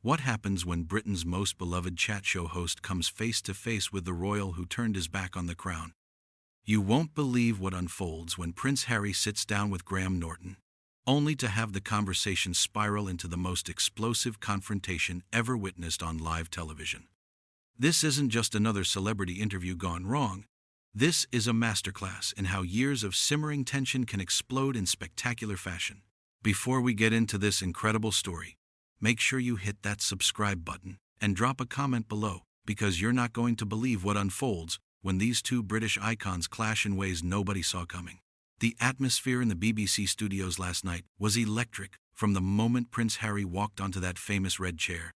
What happens when Britain's most beloved chat show host comes face to face with the royal who turned his back on the crown? You won't believe what unfolds when Prince Harry sits down with Graham Norton, only to have the conversation spiral into the most explosive confrontation ever witnessed on live television. This isn't just another celebrity interview gone wrong. This is a masterclass in how years of simmering tension can explode in spectacular fashion. Before we get into this incredible story, make sure you hit that subscribe button and drop a comment below, because you're not going to believe what unfolds when these two British icons clash in ways nobody saw coming. The atmosphere in the BBC studios last night was electric from the moment Prince Harry walked onto that famous red chair.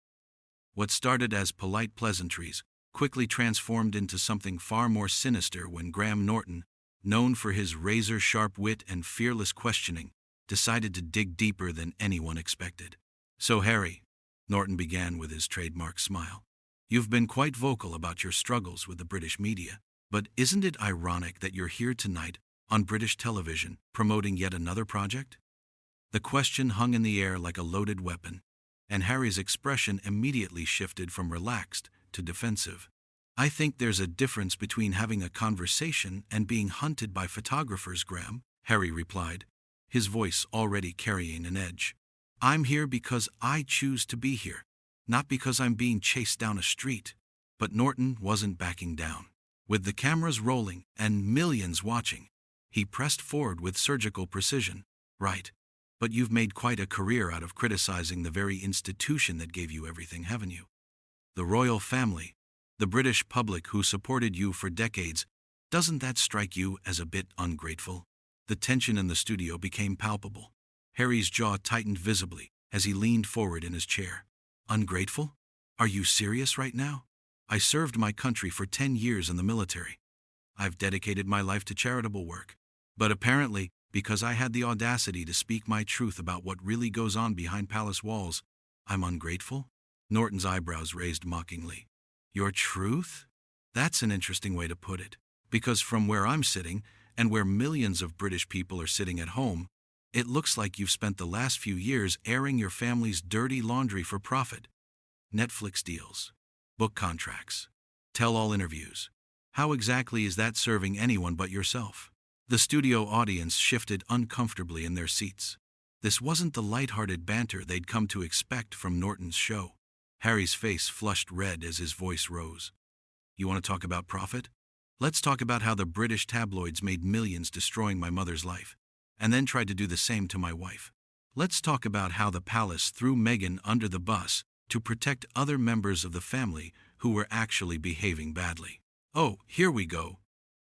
What started as polite pleasantries quickly transformed into something far more sinister when Graham Norton, known for his razor-sharp wit and fearless questioning, decided to dig deeper than anyone expected. "So Harry," Norton began with his trademark smile, "you've been quite vocal about your struggles with the British media, but isn't it ironic that you're here tonight on British television promoting yet another project?" The question hung in the air like a loaded weapon, and Harry's expression immediately shifted from relaxed to defensive. "I think there's a difference between having a conversation and being hunted by photographers, Graham," Harry replied, his voice already carrying an edge. "I'm here because I choose to be here, not because I'm being chased down a street." But Norton wasn't backing down. With the cameras rolling and millions watching, he pressed forward with surgical precision. "Right. But you've made quite a career out of criticizing the very institution that gave you everything, haven't you? The royal family, the British public who supported you for decades. Doesn't that strike you as a bit ungrateful?" The tension in the studio became palpable. Harry's jaw tightened visibly as he leaned forward in his chair. "Ungrateful? Are you serious right now? I served my country for 10 years in the military. I've dedicated my life to charitable work. But apparently, because I had the audacity to speak my truth about what really goes on behind palace walls, I'm ungrateful?" Norton's eyebrows raised mockingly. "Your truth? That's an interesting way to put it, because from where I'm sitting, and where millions of British people are sitting at home, it looks like you've spent the last few years airing your family's dirty laundry for profit. Netflix deals, book contracts, tell-all interviews. How exactly is that serving anyone but yourself?" The studio audience shifted uncomfortably in their seats. This wasn't the light-hearted banter they'd come to expect from Norton's show. Harry's face flushed red as his voice rose. "You want to talk about profit? Let's talk about how the British tabloids made millions destroying my mother's life, and then tried to do the same to my wife. Let's talk about how the palace threw Meghan under the bus to protect other members of the family who were actually behaving badly." "Oh, here we go,"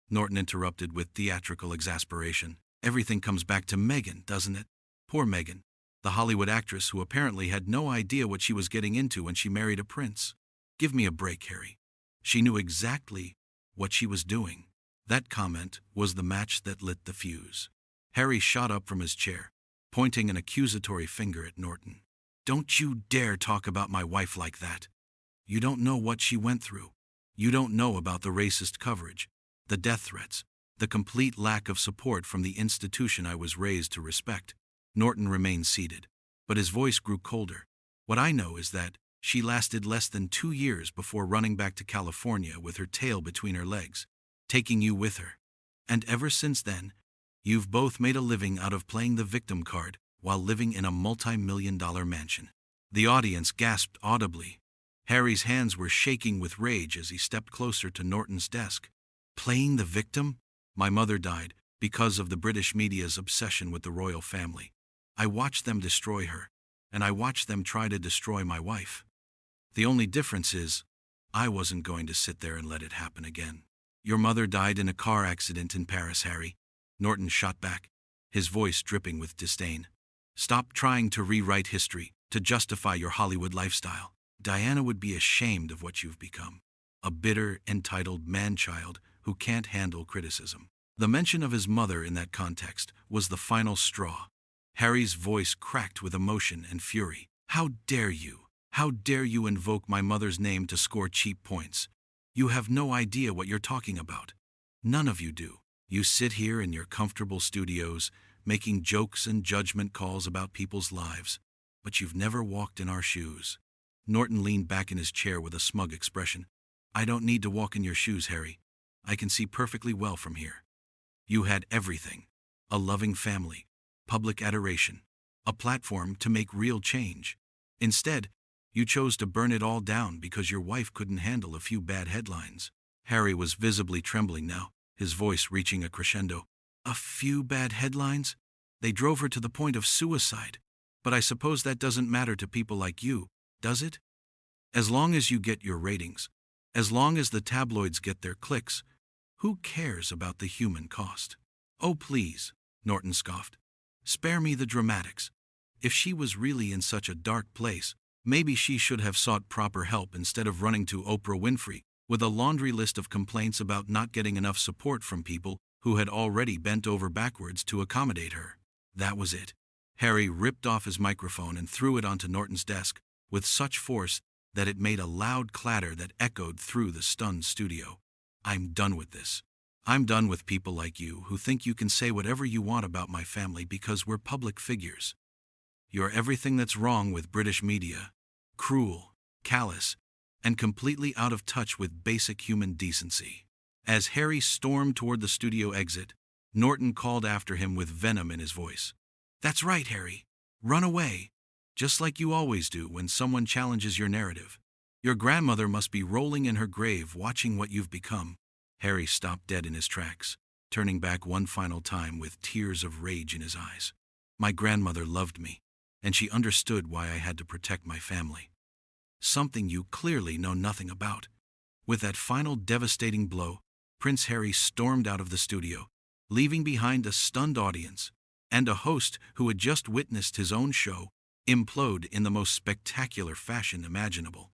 Norton interrupted with theatrical exasperation. "Everything comes back to Meghan, doesn't it? Poor Meghan, the Hollywood actress who apparently had no idea what she was getting into when she married a prince. Give me a break, Harry. She knew exactly what she was doing." That comment was the match that lit the fuse. Harry shot up from his chair, pointing an accusatory finger at Norton. "Don't you dare talk about my wife like that. You don't know what she went through. You don't know about the racist coverage, the death threats, the complete lack of support from the institution I was raised to respect." Norton remained seated, but his voice grew colder. "What I know is that she lasted less than 2 years before running back to California with her tail between her legs, taking you with her. And ever since then, you've both made a living out of playing the victim card while living in a multi-million-dollar mansion." The audience gasped audibly. Harry's hands were shaking with rage as he stepped closer to Norton's desk. "Playing the victim? My mother died because of the British media's obsession with the royal family. I watched them destroy her, and I watched them try to destroy my wife. The only difference is, I wasn't going to sit there and let it happen again." "Your mother died in a car accident in Paris, Harry," Norton shot back, his voice dripping with disdain. "Stop trying to rewrite history to justify your Hollywood lifestyle. Diana would be ashamed of what you've become. A bitter, entitled man-child who can't handle criticism." The mention of his mother in that context was the final straw. Harry's voice cracked with emotion and fury. "How dare you? How dare you invoke my mother's name to score cheap points? You have no idea what you're talking about. None of you do. You sit here in your comfortable studios, making jokes and judgment calls about people's lives, but you've never walked in our shoes. Norton leaned back in his chair with a smug expression. I don't need to walk in your shoes, Harry. I can see perfectly well from here. You had everything. A loving family, public adoration, a platform to make real change. Instead, you chose to burn it all down because your wife couldn't handle a few bad headlines. Harry was visibly trembling now, his voice reaching a crescendo. A few bad headlines? They drove her to the point of suicide. But I suppose that doesn't matter to people like you, does it? As long as you get your ratings, as long as the tabloids get their clicks, who cares about the human cost? Oh please, Norton scoffed. Spare me the dramatics. If she was really in such a dark place, maybe she should have sought proper help instead of running to Oprah Winfrey with a laundry list of complaints about not getting enough support from people who had already bent over backwards to accommodate her. That was it. Harry ripped off his microphone and threw it onto Norton's desk with such force that it made a loud clatter that echoed through the stunned studio. I'm done with this. I'm done with people like you who think you can say whatever you want about my family because we're public figures. You're everything that's wrong with British media. Cruel, callous, and completely out of touch with basic human decency. As Harry stormed toward the studio exit, Norton called after him with venom in his voice. That's right, Harry. Run away. Just like you always do when someone challenges your narrative. Your grandmother must be rolling in her grave watching what you've become. Harry stopped dead in his tracks, turning back one final time with tears of rage in his eyes. My grandmother loved me, and she understood why I had to protect my family. Something you clearly know nothing about. With that final devastating blow, Prince Harry stormed out of the studio, leaving behind a stunned audience and a host who had just witnessed his own show implode in the most spectacular fashion imaginable.